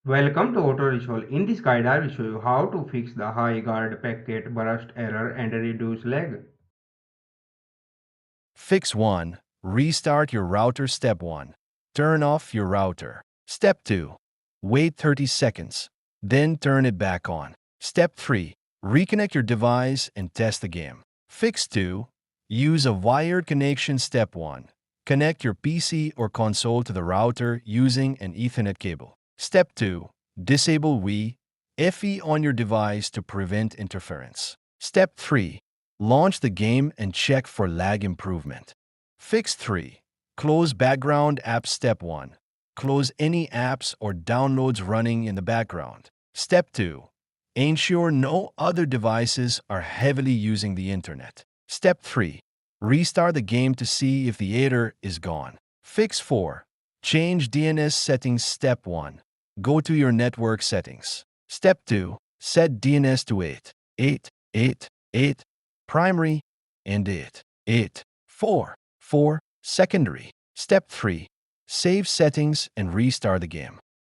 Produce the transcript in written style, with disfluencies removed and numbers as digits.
Welcome to Auto Resolve. In this guide, I will show you how to fix the Highguard packet burst error and reduce lag. Fix 1. Restart your router. Step 1. Turn off your router. Step 2. Wait 30 seconds. Then turn it back on. Step 3. Reconnect your device and test the game. Fix 2. Use a wired connection. Step 1. Connect your PC or console to the router using an Ethernet cable. Step 2. Disable Wi-Fi on your device to prevent interference. Step 3. Launch the game and check for lag improvement. Fix 3. Close background apps. Step 1. Close any apps or downloads running in the background. Step 2. Ensure no other devices are heavily using the internet. Step 3. Restart the game to see if the error is gone. Fix 4. Change DNS settings. Step 1. Go to your network settings. Step 2. Set DNS to 8.8.8 primary and 8.8.4.4 secondary. Step 3. Save settings and restart the game.